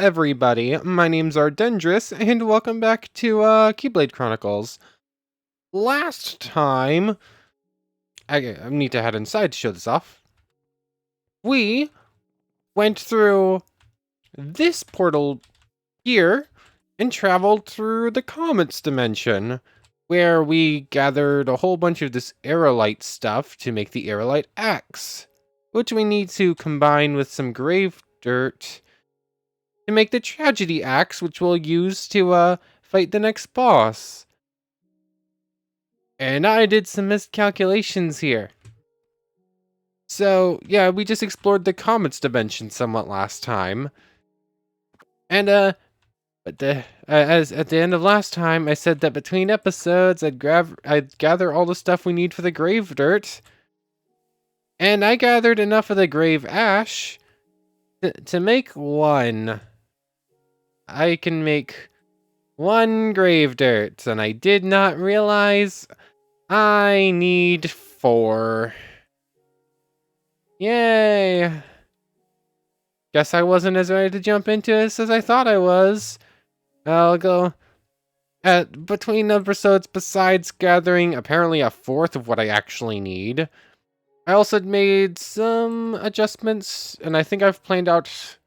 everybody, my name's Ardendris, and welcome back to Keyblade Chronicles. Last time, I need to head inside to show this off. We went through this portal here and traveled through the Comets dimension, where we gathered a whole bunch of this aerolite stuff to make the aerolite axe, which we need to combine with some grave dirt to make the tragedy axe, which we'll use to fight the next boss. And I did some miscalculations here. So, yeah, we just explored the Comets dimension somewhat last time. And, as at the end of last time, I said that between episodes, I'd gather all the stuff we need for the grave dirt. And I gathered enough of the grave ash to make one. I can make one grave dirt, and I did not realize I need 4. Yay! Guess I wasn't as ready to jump into this as I thought I was. I'll go at between episodes, besides gathering apparently a 4th of what I actually need. I also made some adjustments, and I think I've planned out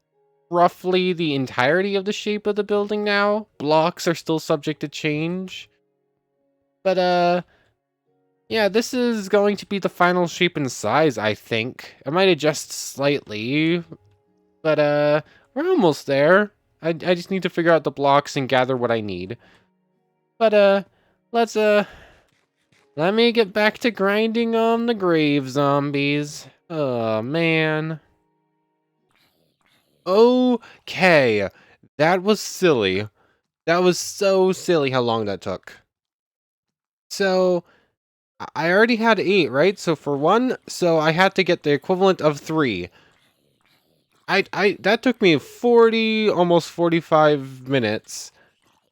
roughly the entirety of the shape of the building now. Blocks are still subject to change. But, yeah, this is going to be the final shape and size, I think. I might adjust slightly, but, we're almost there. I just need to figure out the blocks and gather what I need. But, let me get back to grinding on the grave zombies. Oh, man. Okay, that was silly. That was so silly how long that took. So, I already had 8, right? So for 1, so I had to get the equivalent of 3. That took me 40, almost 45 minutes.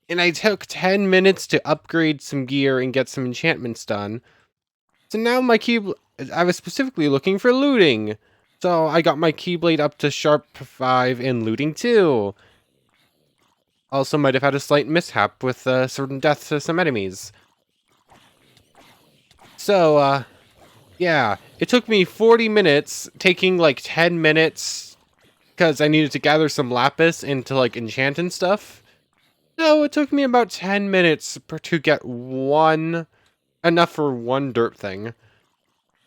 And I took 10 minutes to upgrade some gear and get some enchantments done. So now I was specifically looking for looting. So I got my Keyblade up to Sharp 5 and looting 2. Also might have had a slight mishap with certain deaths to some enemies. So, yeah, it took me 40 minutes, taking like 10 minutes because I needed to gather some lapis and to like enchant and stuff. So it took me about 10 minutes to get enough for one dirt thing.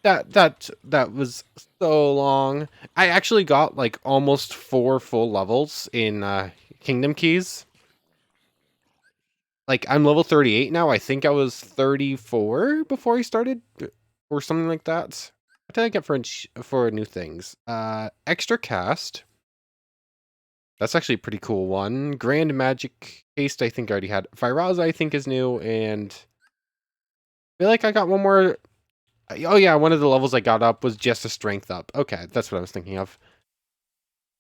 That was so long. I actually got like almost 4 full levels in Kingdom Keys. Like, I'm level 38 now. I think I was 34 before I started, or something like that. What did I get for new things? Extra cast. That's actually a pretty cool one. Grand Magic Haste, I think I already had. Firaza, I think, is new, and I feel like I got one more. Oh yeah, one of the levels I got up was just a strength up. Okay, that's what I was thinking of.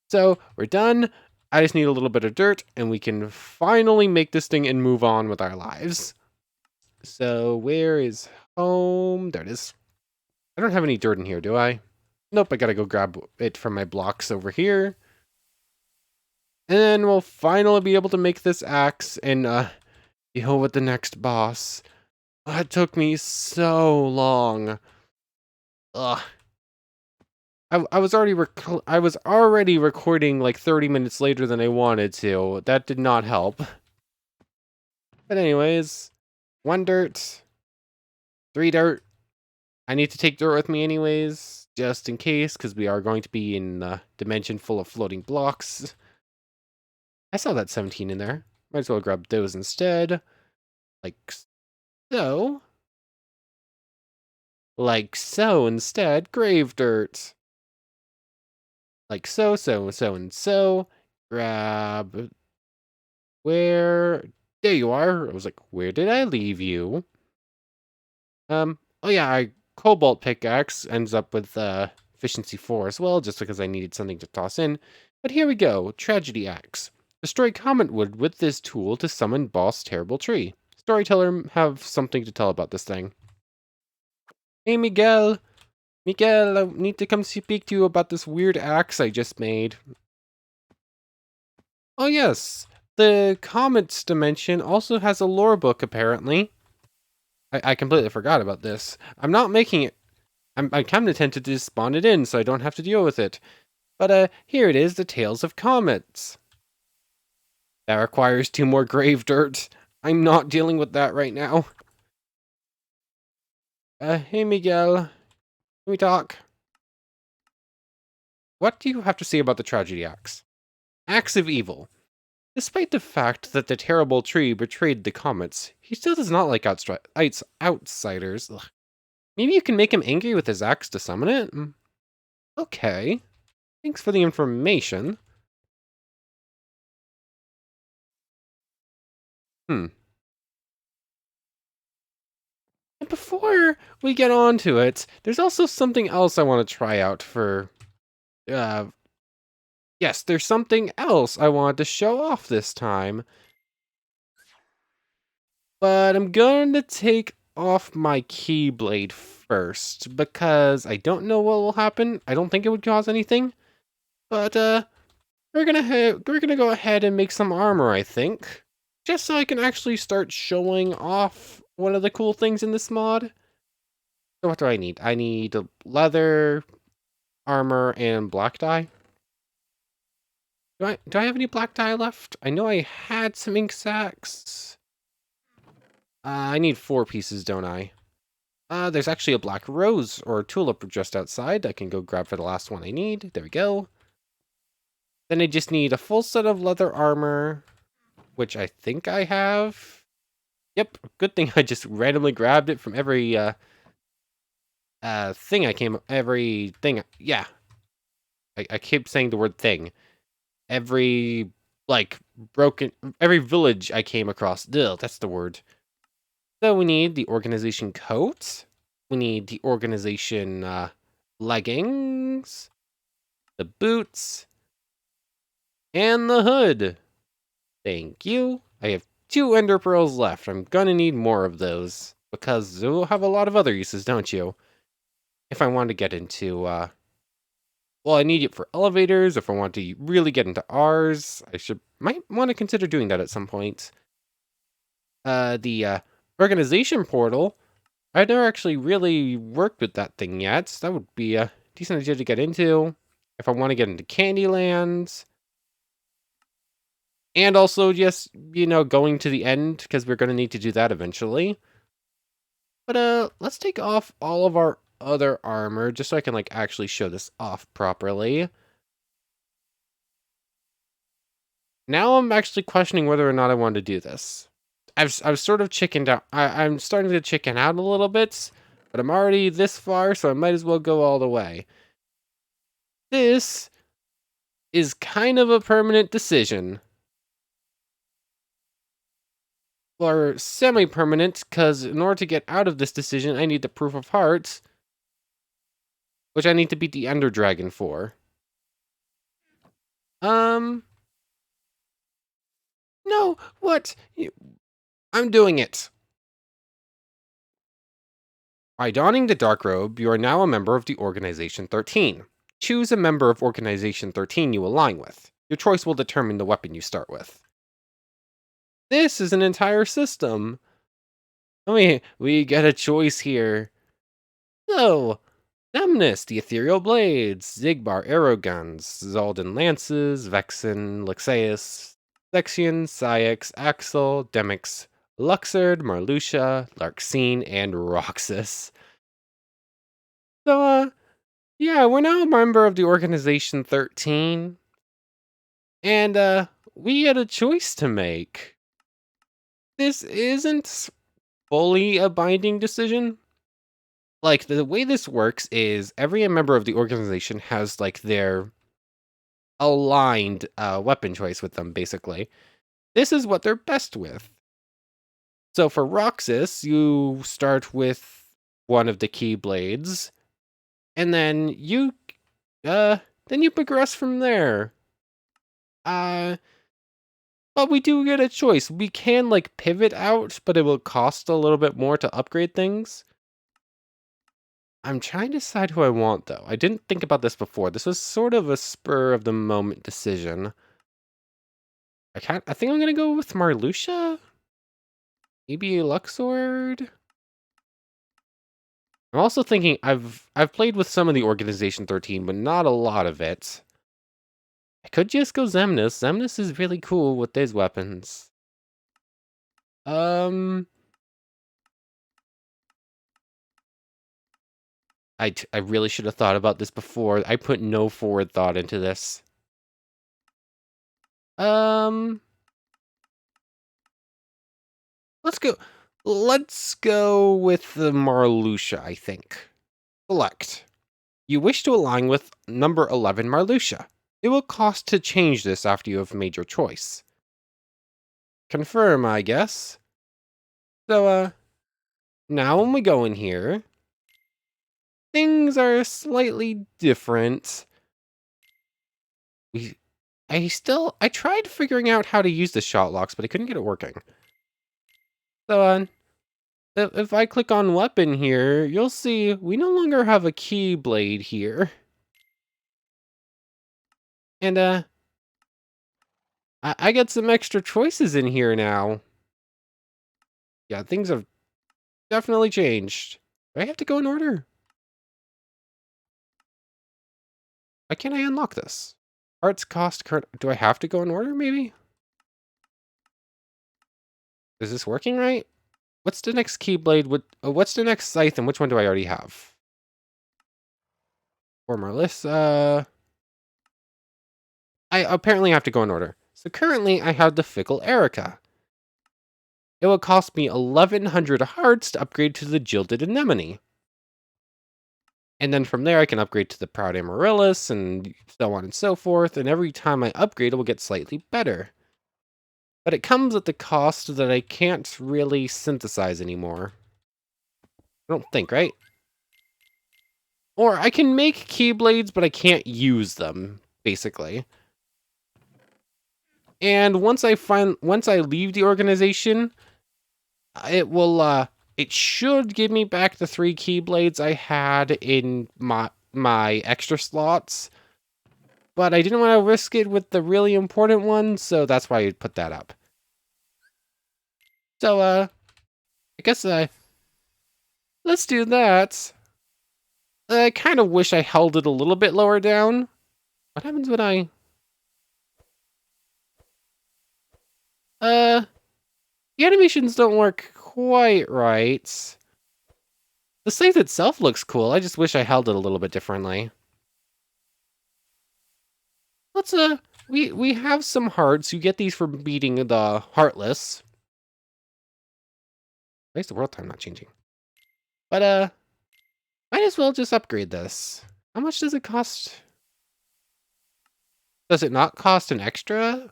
So, we're done. I just need a little bit of dirt, and we can finally make this thing and move on with our lives. So, where is home? There it is. I don't have any dirt in here, do I? Nope, I gotta go grab it from my blocks over here. And then we'll finally be able to make this axe and, deal with the next boss. That took me so long. Ugh. I was already recording like 30 minutes later than I wanted to. That did not help. But anyways, 1 dirt, 3 dirt. I need to take dirt with me anyways, just in case, because we are going to be in a dimension full of floating blocks. I saw that 17 in there. Might as well grab those instead. Like so. Like so instead. Grave dirt. Like so, and so. Grab. Where? There you are. I was like, where did I leave you? Oh yeah, Cobalt Pickaxe ends up with efficiency 4 as well, just because I needed something to toss in. But here we go. Tragedy Axe. Destroy Comet Wood with this tool to summon Boss Terrible Tree. Storyteller have something to tell about this thing. Hey, Miguel! Miguel, I need to come speak to you about this weird axe I just made. Oh yes, the Comets dimension also has a lore book, apparently. I completely forgot about this. I'm not making it. I'm kind of tempted to just spawn it in so I don't have to deal with it. But here it is, the Tales of Comets. That requires 2 more grave dirt. I'm not dealing with that right now. Hey Miguel, can we talk? What do you have to say about the tragedy acts? Acts of evil. Despite the fact that the terrible tree betrayed the comets, he still does not like outsiders. Ugh. Maybe you can make him angry with his axe to summon it? Okay. Thanks for the information. Hmm. And before we get on to it, there's also something else I want to try out for... Uh, yes, there's something else I wanted to show off this time. But I'm going to take off my Keyblade first, because I don't know what will happen. I don't think it would cause anything. But, we're gonna go ahead and make some armor, I think. Just so I can actually start showing off one of the cool things in this mod. So what do I need? I need leather, armor, and black dye. Do I have any black dye left? I know I had some ink sacs. I need 4 pieces, don't I? There's actually a black rose or a tulip just outside. I can go grab for the last one I need. There we go. Then I just need a full set of leather armor, which I think I have. Yep, good thing I just randomly grabbed it from every everything. Yeah, I keep saying the word thing. Every like broken every village I came across. Ugh, that's the word. So we need the organization coat. We need the organization leggings, the boots, and the hood. Thank you. I have 2 ender pearls left. I'm gonna need more of those because they'll have a lot of other uses, don't you? If I want to get into well, I need it for elevators. If I want to really get into ours, might want to consider doing that at some point. The organization portal. I've never actually really worked with that thing yet. So that would be a decent idea to get into if I want to get into Candyland. And also just, going to the end because we're going to need to do that eventually. But let's take off all of our other armor just so I can like actually show this off properly. Now I'm actually questioning whether or not I want to do this. I've sort of chickened out. I'm starting to chicken out a little bit, but I'm already this far, so I might as well go all the way. This is kind of a permanent decision. Or semi-permanent, because in order to get out of this decision, I need the Proof of Heart, which I need to beat the Ender Dragon for. No, what? I'm doing it. By donning the dark robe, you are now a member of the Organization 13. Choose a member of Organization 13 you align with. Your choice will determine the weapon you start with. This is an entire system. We get a choice here. So, Nemnis, the Ethereal Blades, Zigbar Arrow Guns, Zaldan Lances, Vexen, Lexaeus, Sexion, Cyax, Axel, Demix, Luxord, Marluxia, Larxene, and Roxas. So, yeah, we're now a member of the Organization 13. And, we had a choice to make. This isn't fully a binding decision. Like, the way this works is every member of the organization has, like, their aligned weapon choice with them, basically. This is what they're best with. So for Roxas, you start with one of the Keyblades, and then you progress from there. But we do get a choice. We can, like, pivot out, but it will cost a little bit more to upgrade things. I'm trying to decide who I want, though. I didn't think about this before. This was sort of a spur of the moment decision. I think I'm gonna go with Marluxia? Maybe Luxord? I'm also thinking I've played with some of the Organization 13, but not a lot of it. I could just go Xemnas. Xemnas is really cool with these weapons. Um, I really should have thought about this before. I put no forward thought into this. Um, let's go. Let's go with the Marluxia, I think. Select. You wish to align with number 11 Marluxia. It will cost to change this after you have made your choice. Confirm, I guess. So, now when we go in here, things are slightly different. I tried figuring out how to use the shot locks, but I couldn't get it working. So, if I click on weapon here, you'll see we no longer have a Keyblade here. And, I get some extra choices in here now. Yeah, things have definitely changed. Do I have to go in order? Why can't I unlock this? Arts cost current. Do I have to go in order, maybe? Is this working right? What's the next Keyblade? What's the next Scythe, and which one do I already have? Or Marlissa. I apparently have to go in order. So currently, I have the Fickle Erica. It will cost me 1,100 hearts to upgrade to the Jilted Anemone. And then from there, I can upgrade to the Proud Amaryllis, and so on and so forth. And every time I upgrade, it will get slightly better. But it comes at the cost that I can't really synthesize anymore. I don't think, right? Or I can make Keyblades, but I can't use them, basically. And once I leave the organization, it should give me back the 3 Keyblades I had in my extra slots. But I didn't want to risk it with the really important one, so that's why I put that up. So, I guess, let's do that. I kind of wish I held it a little bit lower down. What happens when the animations don't work quite right. The scythe itself looks cool. I just wish I held it a little bit differently. Let's, we have some hearts. You get these for beating the Heartless. Why is the world time not changing? But, might as well just upgrade this. How much does it cost? Does it not cost an extra?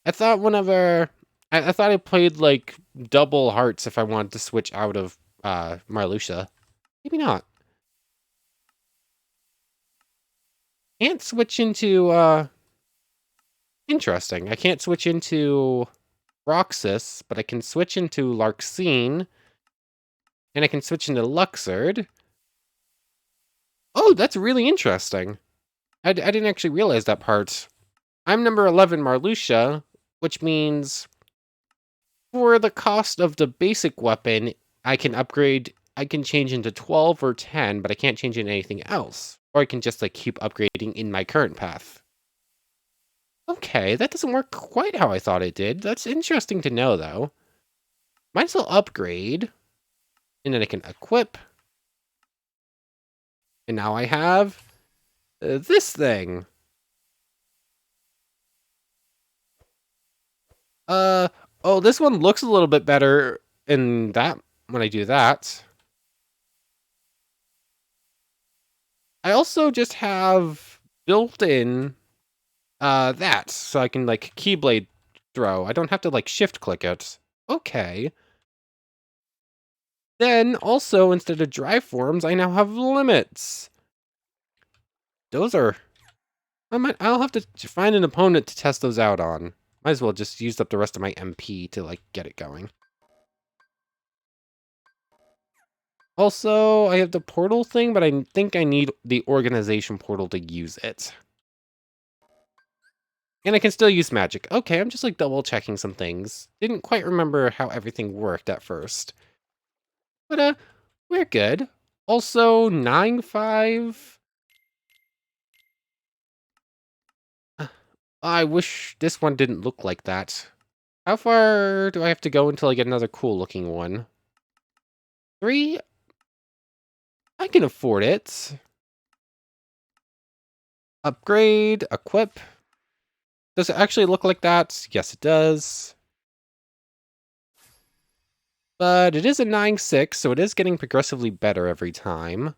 I thought whenever... I thought I played, like, double hearts if I wanted to switch out of, Marluxia. Maybe not. Can't switch into, interesting. I can't switch into Roxas, but I can switch into Larxene. And I can switch into Luxord. Oh, that's really interesting. I didn't actually realize that part. I'm number 11 Marluxia, which means for the cost of the basic weapon, I can upgrade, I can change into 12 or 10, but I can't change into anything else. Or I can just like keep upgrading in my current path. Okay, that doesn't work quite how I thought it did. That's interesting to know, though. Might as well upgrade. And then I can equip. And now I have this thing. Oh, this one looks a little bit better in that when I do that. I also just have built in that so I can like Keyblade throw. I don't have to like shift click it. Okay. Then also instead of drive forms, I now have limits. Those are I'll have to find an opponent to test those out on. Might as well just use up the rest of my MP to like get it going. Also, I have the portal thing, but I think I need the organization portal to use it. And I can still use magic. Okay, I'm just like double checking some things. Didn't quite remember how everything worked at first. But we're good. Also 9-5. I wish this one didn't look like that. How far do I have to go until I get another cool looking one? 3? I can afford it. Upgrade, equip. Does it actually look like that? Yes, it does. But it is a 9-6, so it is getting progressively better every time.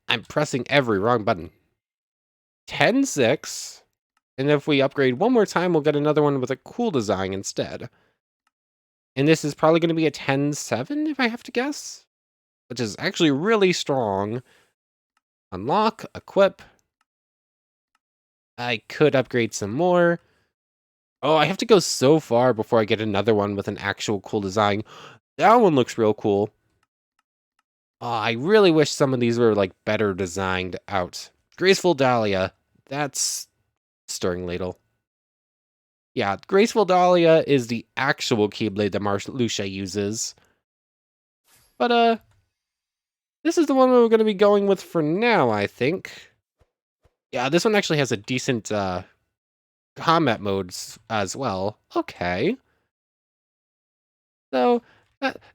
I'm pressing every wrong button. 10-6. And if we upgrade one more time, we'll get another one with a cool design instead. And this is probably going to be a 10-7, if I have to guess. Which is actually really strong. Unlock, equip. I could upgrade some more. Oh, I have to go so far before I get another one with an actual cool design. That one looks real cool. Oh, I really wish some of these were, like, better designed out. Graceful Dahlia. That's Stirring Ladle. Yeah, Graceful Dahlia is the actual Keyblade that Marluxia uses. But, this is the one we're going to be going with for now, I think. Yeah, this one actually has a decent, combat modes as well. Okay. So,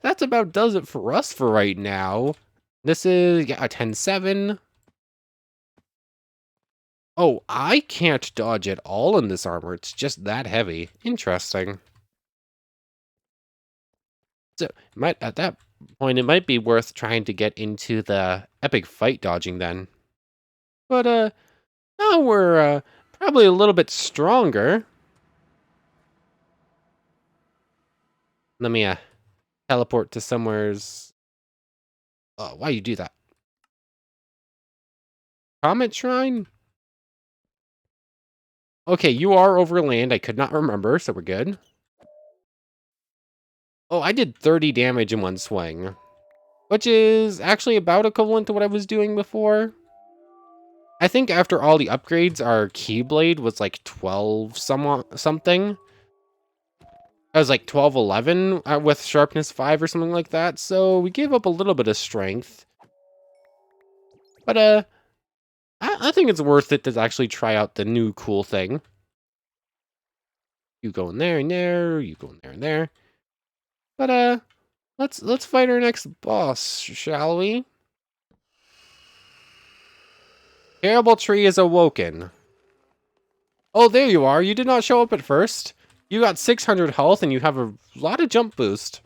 that's about does it for us for right now. This is, yeah, a 10-7. Oh, I can't dodge at all in this armor. It's just that heavy. Interesting. So, at that point, it might be worth trying to get into the epic fight dodging then. But, now we're, probably a little bit stronger. Let me, teleport to somewhere's... Oh, why you do that? Comet Shrine? Okay, you are over land. I could not remember, so we're good. Oh, I did 30 damage in one swing, which is actually about equivalent to what I was doing before. I think after all the upgrades, our Keyblade was like 12 something. I was like 12, 11 with sharpness 5 or something like that, so we gave up a little bit of strength. But, I think it's worth it to actually try out the new cool thing. You go in there and there, you go in there and there. But, let's fight our next boss, shall we? Terrible Tree is awoken. Oh, there you are. You did not show up at first. You got 600 health and you have a lot of jump boost.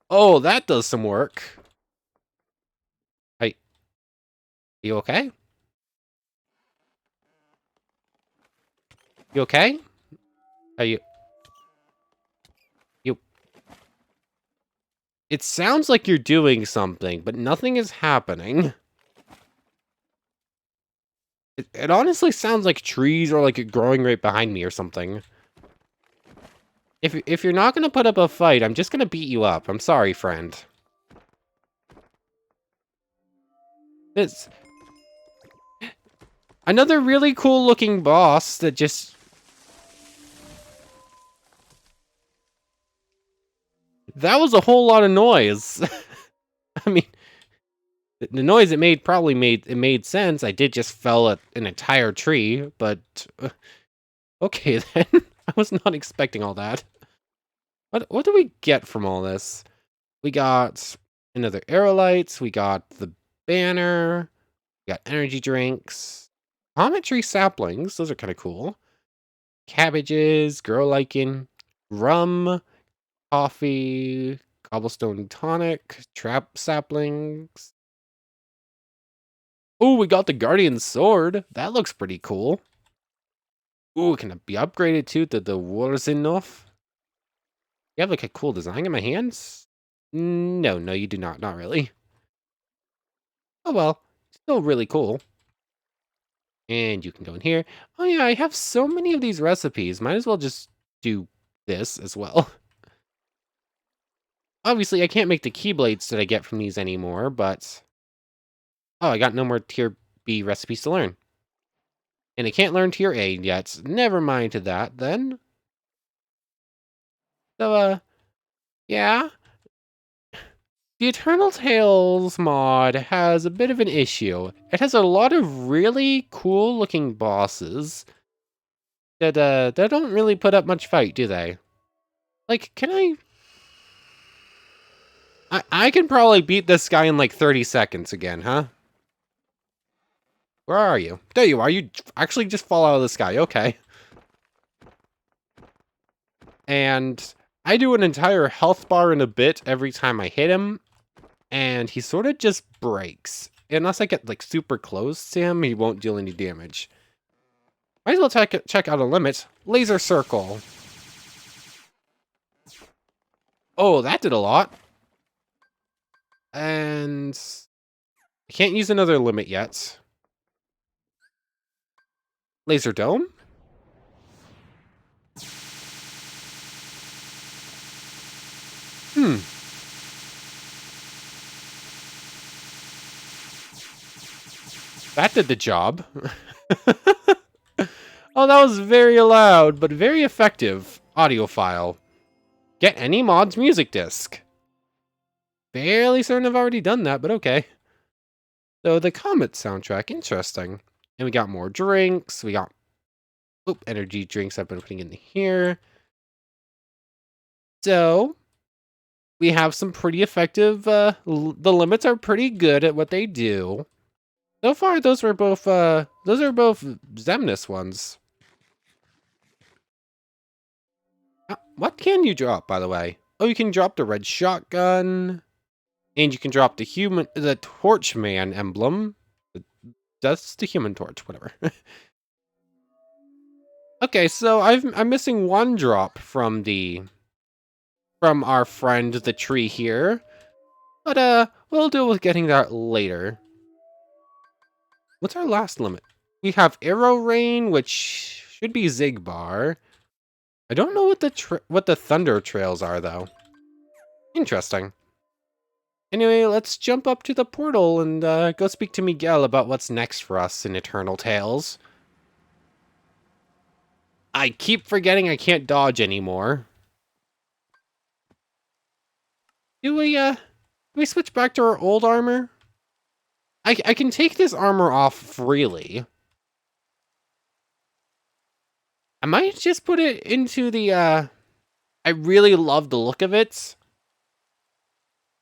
Oh, that does some work. Hey, you okay? You okay? Are you... You... It sounds like you're doing something, but nothing is happening. It honestly sounds like trees are like growing right behind me or something. If you're not gonna put up a fight, I'm just gonna beat you up. I'm sorry, friend. It's another really cool looking boss that just... That was a whole lot of noise. I mean, the noise it made probably made sense. I did just fell an entire tree, but okay then. I was not expecting all that. What do we get from all this? We got another aerolites. We got the banner. We got energy drinks. Comet tree saplings. Those are kind of cool. Cabbages, girl lichen, rum, coffee, cobblestone tonic, trap saplings. Oh, we got the guardian sword. That looks pretty cool. Ooh, can it be upgraded too to the Warzinov? You have like a cool design in my hands? No, you do not. Not really. Oh well, still really cool. And you can go in here. Oh yeah, I have so many of these recipes. Might as well just do this as well. Obviously, I can't make the Keyblades that I get from these anymore, but... Oh, I got no more Tier B recipes to learn. And I can't learn Tier A yet. Never mind to that, then. So, yeah. The Eternal Tales mod has a bit of an issue. It has a lot of really cool-looking bosses that don't really put up much fight, do they? Like, can I can probably beat this guy in like 30 seconds again, huh? Where are you? There you are. You actually just fall out of the sky. Okay. And I do an entire health bar in a bit every time I hit him, and he sort of just breaks. Unless I get like super close to him, he won't deal any damage. Might as well check out a limit. Laser circle. Oh, that did a lot. And I can't use another limit yet. Laser dome? That did the job. Oh, that was very loud, but very effective. Audio file. Get any mod's music disc. Fairly certain I've already done that, but okay. So the Comet soundtrack, interesting. And we got more drinks. We got energy drinks I've been putting in here. So we have some pretty effective. The limits are pretty good at what they do. So far, those are both Zemnis ones. What can you drop, by the way? Oh, you can drop the red shotgun. And you can drop the Torchman emblem. That's the Human Torch, whatever. Okay, so I'm missing one drop from our friend the tree here. But we'll deal with getting that later. What's our last limit? We have Arrow Rain, which should be Zigbar. I don't know what the Thunder Trails are though. Interesting. Anyway, let's jump up to the portal and go speak to Miguel about what's next for us in Eternal Tales. I keep forgetting I can't dodge anymore. Do we switch back to our old armor? I can take this armor off freely. I might just put it into the, I really love the look of it.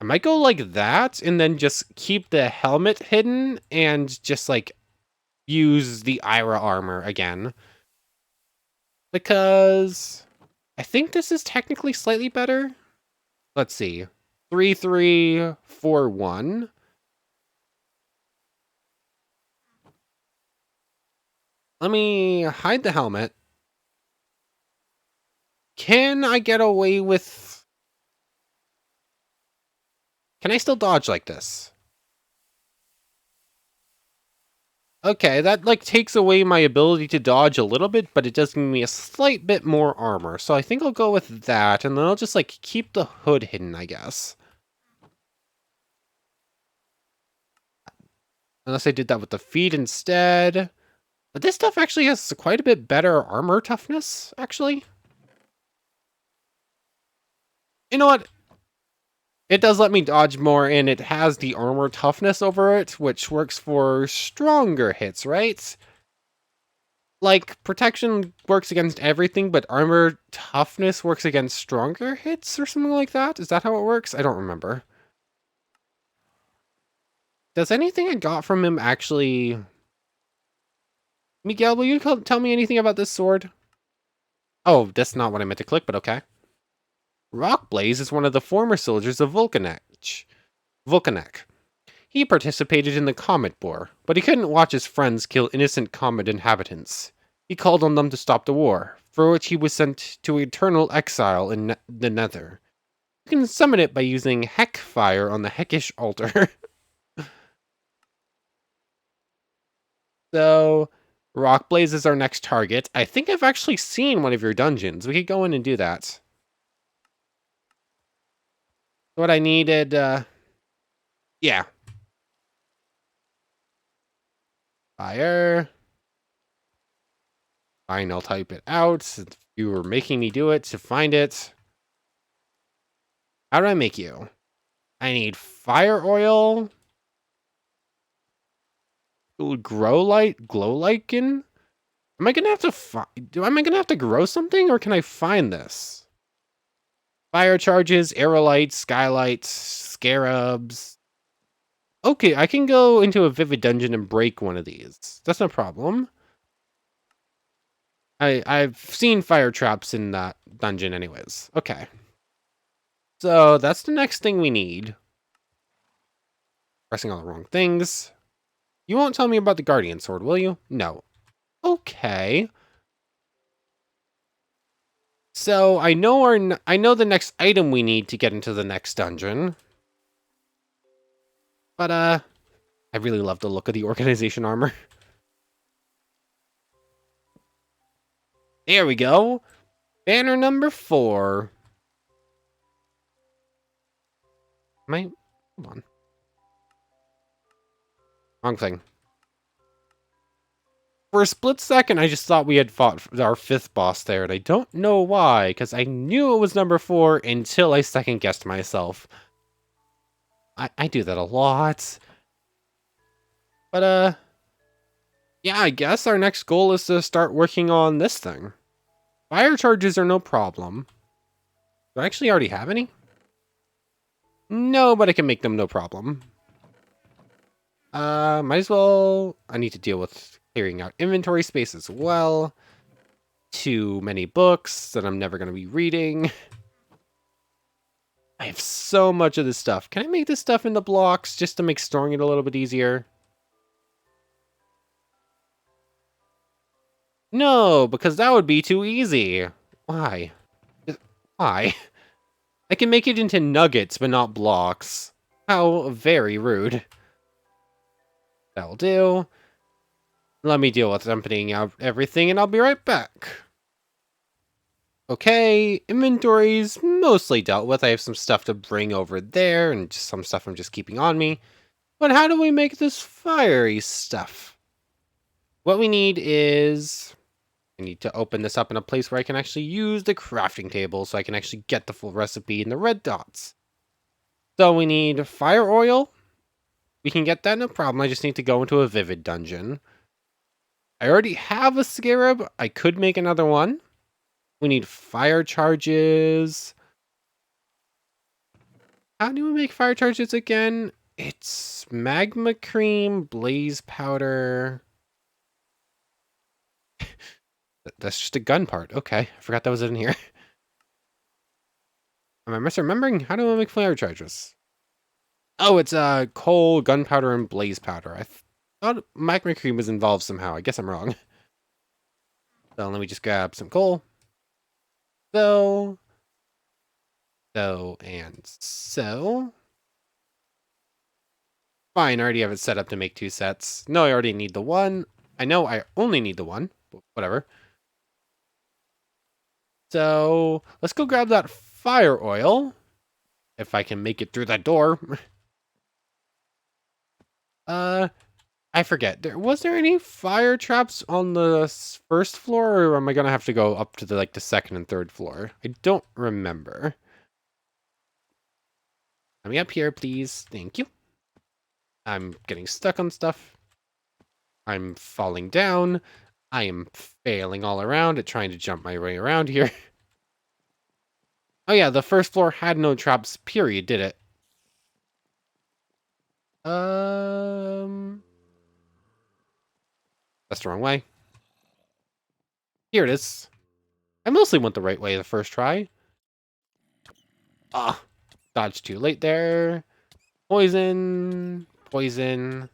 I might go like that, and then just keep the helmet hidden, and just, like, use the Ira armor again. Because I think this is technically slightly better. Let's see. 3-3-4-1. Let me hide the helmet. Can I get away with... Can I still dodge like this? Okay, that, like, takes away my ability to dodge a little bit, but it does give me a slight bit more armor. So I think I'll go with that, and then I'll just, like, keep the hood hidden, I guess. Unless I did that with the feet instead. But this stuff actually has quite a bit better armor toughness, actually. You know what? It does let me dodge more, and it has the armor toughness over it, which works for stronger hits, right? Like, protection works against everything, but armor toughness works against stronger hits or something like that? Is that how it works? I don't remember. Does anything I got from him actually... Miguel, will you tell me anything about this sword? Oh, that's not what I meant to click, but okay. Rockblaze is one of the former soldiers of Vulcanek. He participated in the Comet War, but he couldn't watch his friends kill innocent Comet inhabitants. He called on them to stop the war, for which he was sent to eternal exile in the Nether. You can summon it by using Heck Fire on the Heckish altar. So, Rockblaze is our next target. I think I've actually seen one of your dungeons. We could go in and do that. What I needed, yeah. Fire. Fine, I'll type it out since you were making me do it to find it. How do I make you? I need fire oil. Glow lichen? Am I gonna have to am I gonna have to grow something, or can I find this? Fire charges, aerolites, skylights, scarabs. Okay, I can go into a vivid dungeon and break one of these. That's no problem. I've seen fire traps in that dungeon anyways. Okay. So that's the next thing we need. Pressing all the wrong things. You won't tell me about the guardian sword, will you? No. Okay. So I know the next item we need to get into the next dungeon. But I really love the look of the organization armor. There we go. Banner number 4. Hold on. Wrong thing. For a split second, I just thought we had fought our 5th boss there, and I don't know why, because I knew it was number 4 until I second-guessed myself. I do that a lot. But, yeah, I guess our next goal is to start working on this thing. Fire charges are no problem. Do I actually already have any? No, but I can make them no problem. Might as well... I need to deal with clearing out inventory space as well. Too many books that I'm never going to be reading. I have so much of this stuff. Can I make this stuff into blocks just to make storing it a little bit easier? No, because that would be too easy. Why? Why? I can make it into nuggets, but not blocks. How very rude. That'll do. Let me deal with emptying out everything, and I'll be right back. Okay, inventory's mostly dealt with. I have some stuff to bring over there, and just some stuff I'm just keeping on me. But how do we make this fiery stuff? What we need is... I need to open this up in a place where I can actually use the crafting table, so I can actually get the full recipe in the red dots. So we need fire oil. We can get that, no problem. I just need to go into a vivid dungeon. I already have a scarab. I could make another one. We need fire charges. How do we make fire charges again? It's magma cream, blaze powder. That's just a gun part. Okay, I forgot that was in here. Am I misremembering? How do I make fire charges? Oh, it's coal, gunpowder, and blaze powder. I thought magma cream was involved somehow. I guess I'm wrong. So let me just grab some coal. So, and so. Fine, I already have it set up to make 2 sets. No, I already need the one. I know I only need the one, but whatever. So, let's go grab that fire oil. If I can make it through that door. I forget. Was there any fire traps on the 1st floor, or am I gonna have to go up to the 2nd and 3rd floor? I don't remember. Let me up here, please. Thank you. I'm getting stuck on stuff. I'm falling down. I am failing all around at trying to jump my way around here. Oh yeah, the 1st floor had no traps, period, did it? That's the wrong way. Here it is. I mostly went the right way the first try. Ah, dodged too late there. Poison. Poison.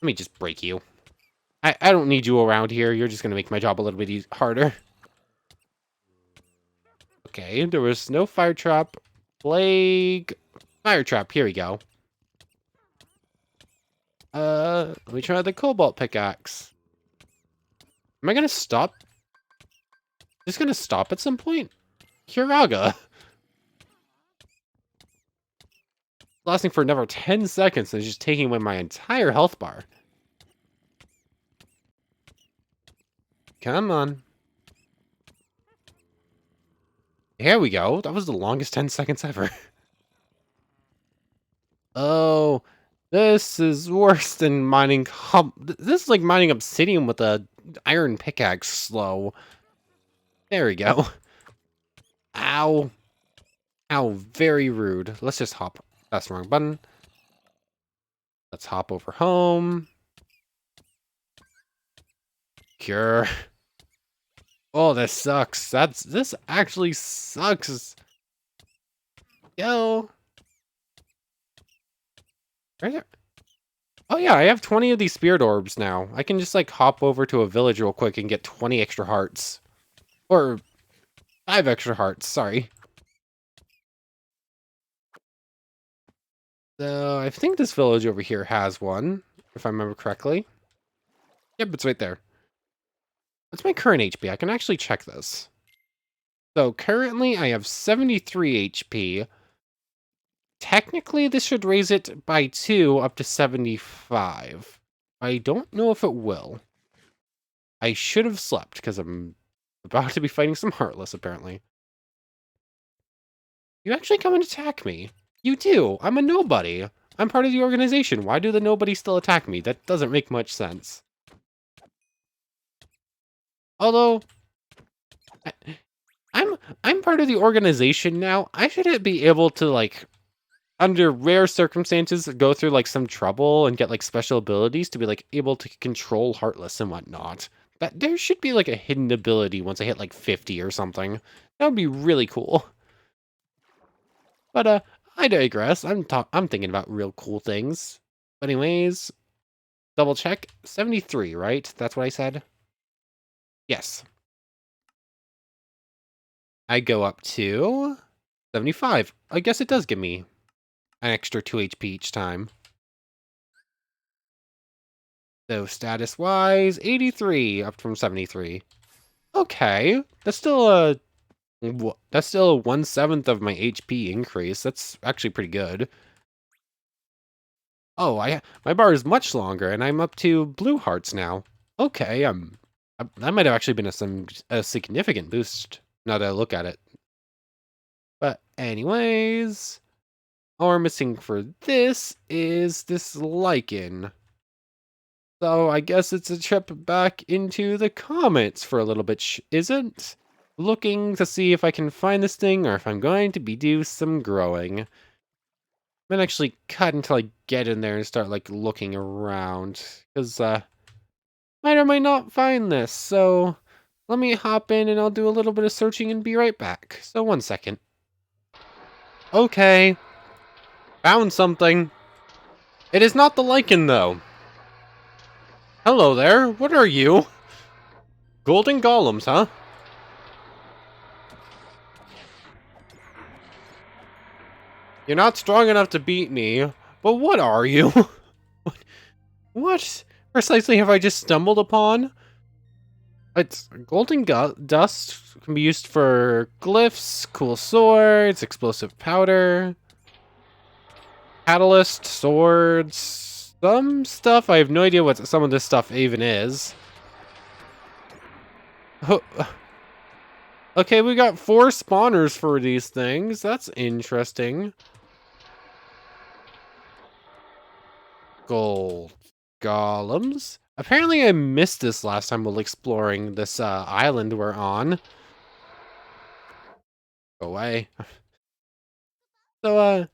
Let me just break you. I don't need you around here. You're just going to make my job a little bit harder. Okay, there was no fire trap. Plague. Fire trap. Here we go. Let me try the cobalt pickaxe. Am I going to stop? Just gonna stop at some point? Hiraga. Lasting for another 10 seconds and just taking away my entire health bar. Come on. Here we go. That was the longest 10 seconds ever. Oh, this is worse than mining. This is like mining obsidian with a iron pickaxe slow. There we go. Ow. Ow, very rude. Let's just hop. That's the wrong button. Let's hop over home. Cure. Oh, this sucks. This actually sucks. Yo. Right there. Oh yeah, I have 20 of these spirit orbs now. I can just like hop over to a village real quick and get 20 extra hearts. Or 5 extra hearts, sorry. So I think this village over here has one, if I remember correctly. Yep, it's right there. What's my current HP? I can actually check this. So currently I have 73 HP. Technically, this should raise it by 2 up to 75. I don't know if it will. I should have slept, because I'm about to be fighting some Heartless, apparently. You actually come and attack me. You do. I'm a nobody. I'm part of the organization. Why do the nobodies still attack me? That doesn't make much sense. Although, I'm part of the organization now. I shouldn't be able to, like, under rare circumstances, go through, like, some trouble and get, like, special abilities to be, like, able to control Heartless and whatnot. There should be, like, a hidden ability once I hit, like, 50 or something. That would be really cool. But, I digress. I'm thinking about real cool things. But anyways, double check. 73, right? That's what I said? Yes. I go up to 75. I guess it does give me an extra 2 HP each time. So status-wise, 83 up from 73. Okay, that's still a 1/7 of my HP increase. That's actually pretty good. Oh, my bar is much longer, and I'm up to blue hearts now. Okay, that might have actually been a significant boost now that I look at it. But anyways, all we're missing for this is this lichen. So I guess it's a trip back into the comments for a little bit, isn't? Looking to see if I can find this thing or if I'm going to do some growing. I'm gonna actually cut until I get in there and start like looking around. Because might or might not find this. So let me hop in and I'll do a little bit of searching and be right back. So 1 second. Okay. Found something. It is not the lichen though. Hello there, what are you? Golden golems, huh? You're not strong enough to beat me, but what are you? What precisely have I just stumbled upon? It's golden dust can be used for glyphs, cool swords, explosive powder, catalyst, swords, some stuff. I have no idea what some of this stuff even is. Okay, we got 4 spawners for these things. That's interesting. Gold golems. Apparently I missed this last time while exploring this island we're on. Go away. So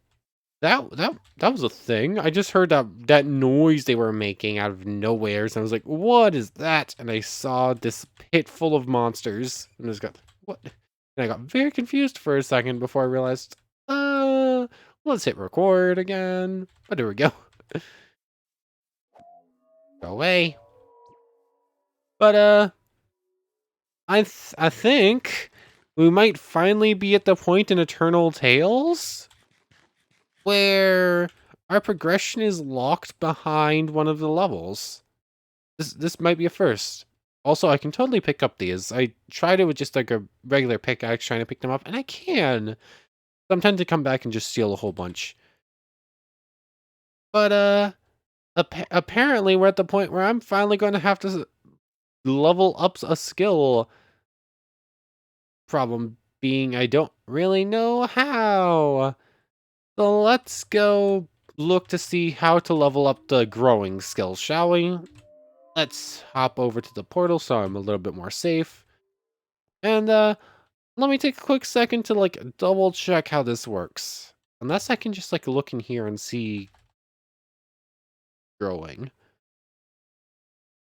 that was a thing. I just heard that noise they were making out of nowhere, and I was like, "What is that?" And I saw this pit full of monsters, and I just got what? And I got very confused for a second before I realized, let's hit record again. But there we go. Go away. But I think we might finally be at the point in Eternal Tales where our progression is locked behind one of the levels. This might be a first. Also, I can totally pick up these. I tried it with just like a regular pickaxe trying to pick them up, and I can. Sometimes to come back and just steal a whole bunch. But apparently we're at the point where I'm finally going to have to level up a skill. Problem being I don't really know how. So let's go look to see how to level up the growing skill, shall we? Let's hop over to the portal so I'm a little bit more safe. And let me take a quick second to like double check how this works. Unless I can just like look in here and see growing.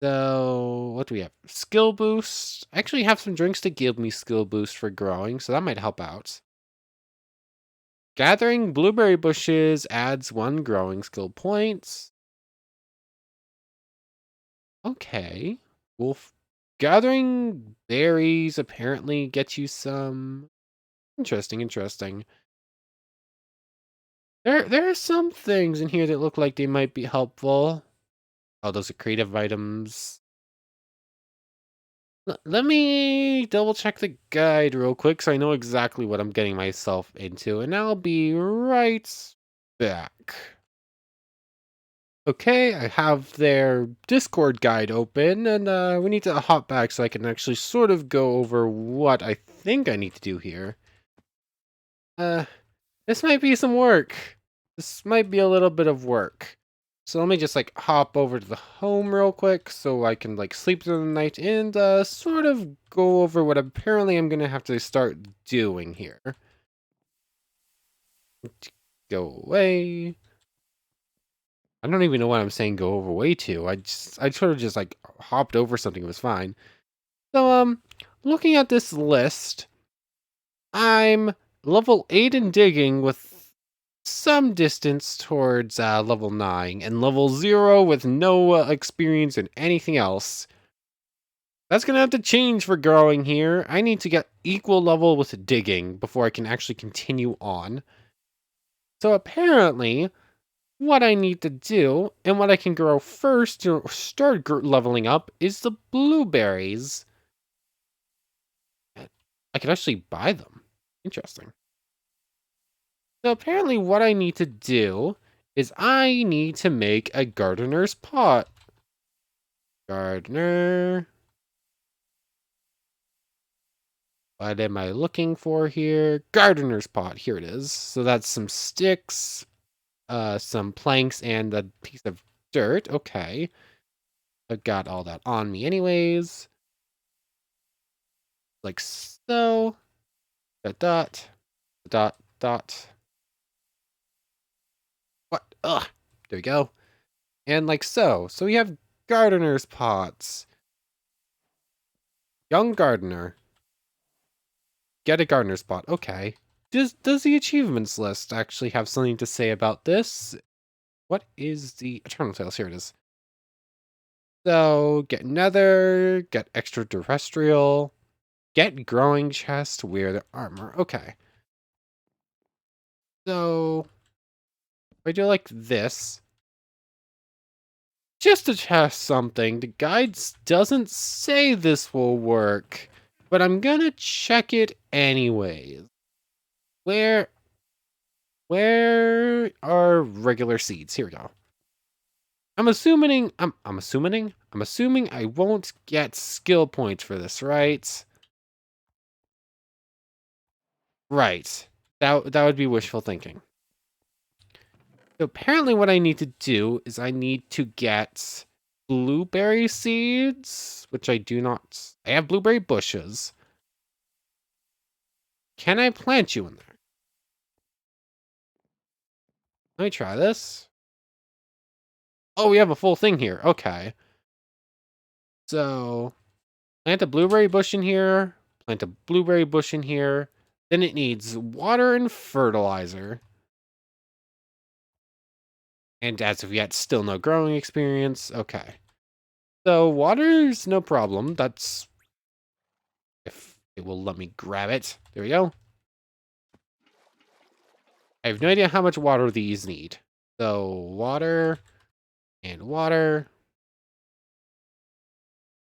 So what do we have? Skill boost. I actually have some drinks to give me skill boost for growing, so that might help out. Gathering blueberry bushes adds 1 growing skill points. Okay. Wolf. Gathering berries apparently gets you some. Interesting. There are some things in here that look like they might be helpful. Oh, those are creative items. Let me double check the guide real quick so I know exactly what I'm getting myself into, and I'll be right back. Okay, I have their Discord guide open, and we need to hop back so I can actually sort of go over what I think I need to do here. Uh, this might be some work. This might be a little bit of work. So let me just like hop over to the home real quick so I can like sleep through the night and sort of go over what apparently I'm gonna have to start doing here. Go away. I don't even know what I'm saying go over way to. I sort of just like hopped over something. It was fine. So looking at this list, I'm level 8 in digging with some distance towards level 9 and level 0 with no experience in anything else. That's gonna have to change for growing here. I need to get equal level with digging before I can actually continue on. So apparently, what I need to do and what I can grow first to start leveling up is the blueberries. I can actually buy them. Interesting. So apparently what I need to do is I need to make a gardener's pot. Gardener. What am I looking for here? Gardener's pot. Here it is. So that's some sticks, some planks, and a piece of dirt. Okay. I've got all that on me anyways. Like so. Dot, dot, dot, dot. What? Ugh. There we go. And like so. So we have gardener's pots. Young gardener. Get a gardener's pot. Okay. Does the achievements list actually have something to say about this? What is the Eternal Tales? Here it is. So, get nether, get extraterrestrial, get growing chest, wear the armor. Okay. So, if I do like this, just to test something, the guides doesn't say this will work, but I'm gonna check it anyways. Where are regular seeds? Here we go. I'm assuming I won't get skill points for this, right? Right. That would be wishful thinking. So apparently what I need to do is I need to get blueberry seeds, which I do not. I have blueberry bushes. Can I plant you in there? Let me try this. Oh, we have a full thing here. Okay. So, plant a blueberry bush in here, plant a blueberry bush in here. Then it needs water and fertilizer. And as of yet, still no growing experience. Okay. So water's no problem. That's if it will let me grab it. There we go. I have no idea how much water these need. So water and water.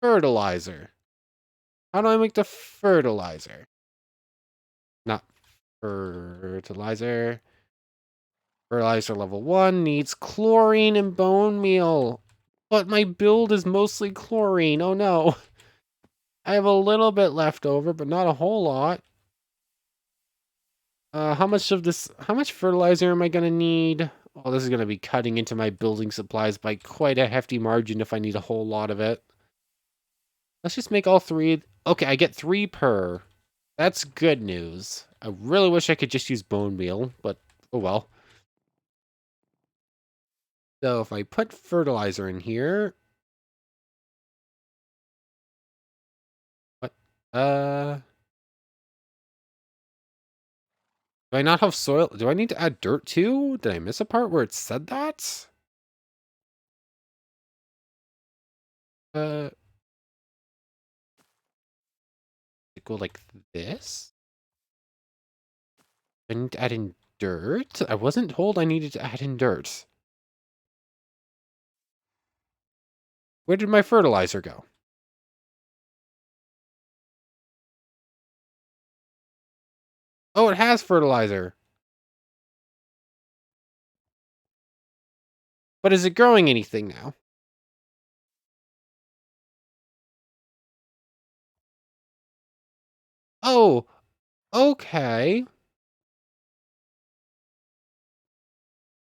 fertilizer. How do I make the fertilizer? Not fertilizer. Fertilizer level 1 needs chlorine and bone meal. But my build is mostly chlorine. Oh no. I have a little bit left over, but not a whole lot. How much fertilizer am I gonna need? Oh, this is gonna be cutting into my building supplies by quite a hefty margin if I need a whole lot of it. Let's just make all 3. Okay, I get 3 per. That's good news. I really wish I could just use bone meal, but oh well. So if I put fertilizer in here, what? Do I not have soil? Do I need to add dirt too? Did I miss a part where it said that? Uh, it go like this? I need to add in dirt? I wasn't told I needed to add in dirt. Where did my fertilizer go? Oh, it has fertilizer. But is it growing anything now? Oh, okay.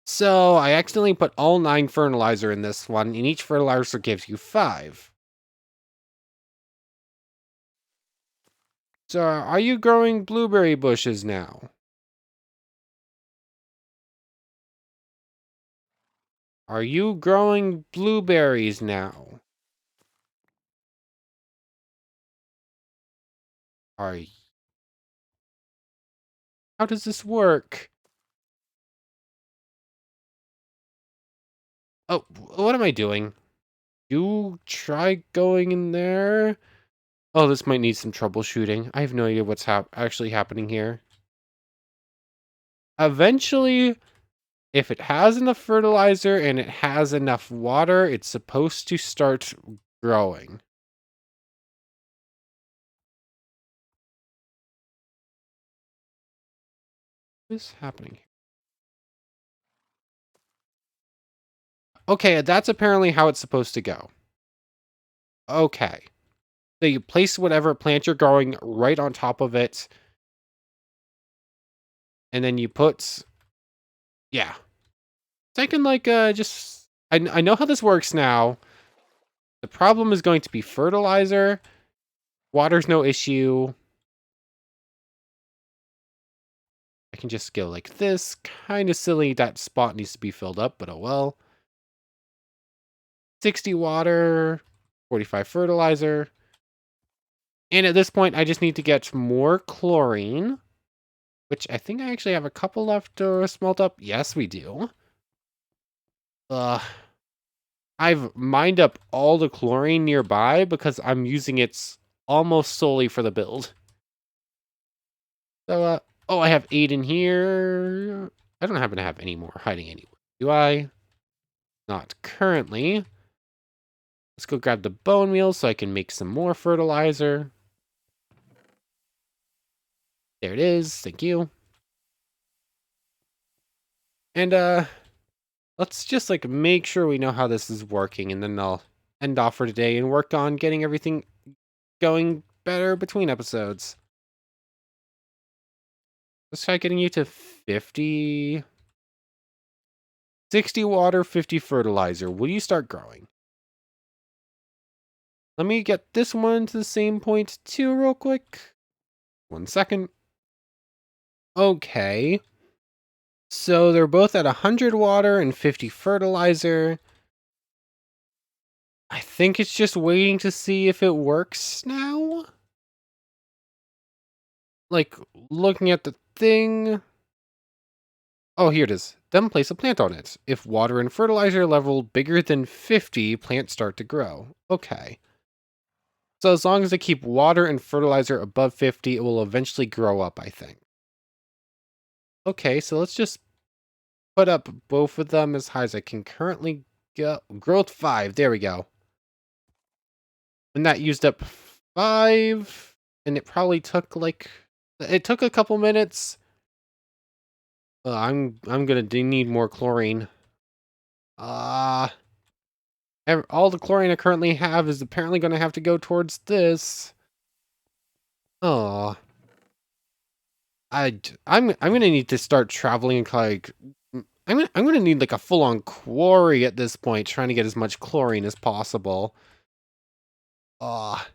So I accidentally put all 9 fertilizer in this one, and each fertilizer gives you 5. So are you growing blueberry bushes now? Are you growing blueberries now? Are y- How does this work? Oh, what am I doing? You try going in there? Oh, this might need some troubleshooting. I have no idea what's actually happening here. Eventually, if it has enough fertilizer and it has enough water, it's supposed to start growing. What is happening? Okay, that's apparently how it's supposed to go. Okay. So you place whatever plant you're growing right on top of it, and then you put, yeah. So I can like just I know how this works now. The problem is going to be fertilizer. Water's no issue. I can just go like this. Kind of silly that spot needs to be filled up, but oh well. 60 water, 45 fertilizer. And at this point, I just need to get more chlorine, which I think I actually have a couple left to smelt up. Yes, we do. I've mined up all the chlorine nearby because I'm using it almost solely for the build. So, oh, I have 8 in here. I don't happen to have any more hiding anywhere, do I? Not currently. Let's go grab the bone meal so I can make some more fertilizer. There it is. Thank you. And, let's just, like, make sure we know how this is working, and then I'll end off for today and work on getting everything going better between episodes. Let's try getting you to 50... 60 water, 50 fertilizer. Will you start growing? Let me get this one to the same point too real quick. 1 second. Okay. So they're both at 100 water and 50 fertilizer. I think it's just waiting to see if it works now. Like, looking at the thing. Oh, here it is. Then place a plant on it. If water and fertilizer level bigger than 50, plants start to grow. Okay. So as long as I keep water and fertilizer above 50, it will eventually grow up, I think. Okay, so let's just put up both of them as high as I can currently go. Growth 5, there we go. And that used up 5, and it probably took it took a couple minutes. I'm gonna need more chlorine. Uh, all the chlorine I currently have is apparently gonna have to go towards this. Oh, I'm gonna need to start traveling I'm gonna need like a full-on quarry at this point, trying to get as much chlorine as possible. Ah.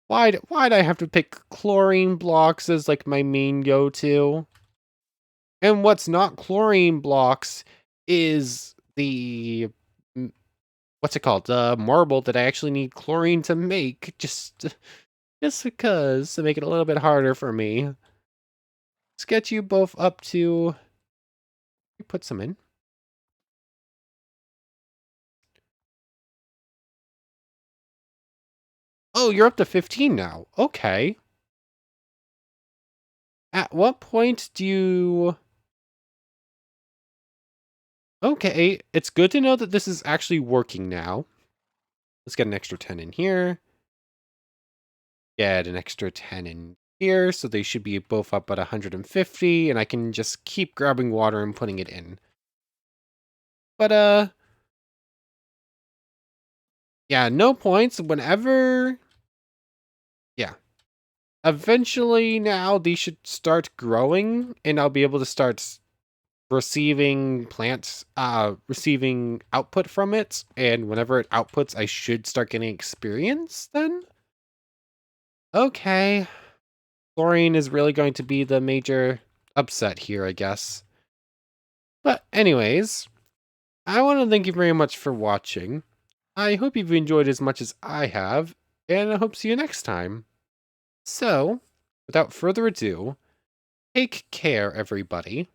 Why'd I have to pick chlorine blocks as like my main go-to? And what's not chlorine blocks is the what's it called? The marble that I actually need chlorine to make, just because to make it a little bit harder for me. Let's get you both up to put some in. Oh, you're up to 15 now. Okay. At what point do you... Okay, it's good to know that this is actually working now. Let's get an extra 10 in here. Get an extra 10 in here, so they should be both up at 150, and I can just keep grabbing water and putting it in. But, yeah, no points whenever... Yeah. Eventually now, these should start growing, and I'll be able to start receiving receiving output from it, and whenever it outputs, I should start getting experience then? Okay. Chlorine is really going to be the major upset here, I guess. But anyways, I want to thank you very much for watching. I hope you've enjoyed as much as I have, and I hope to see you next time. So, without further ado, take care, everybody.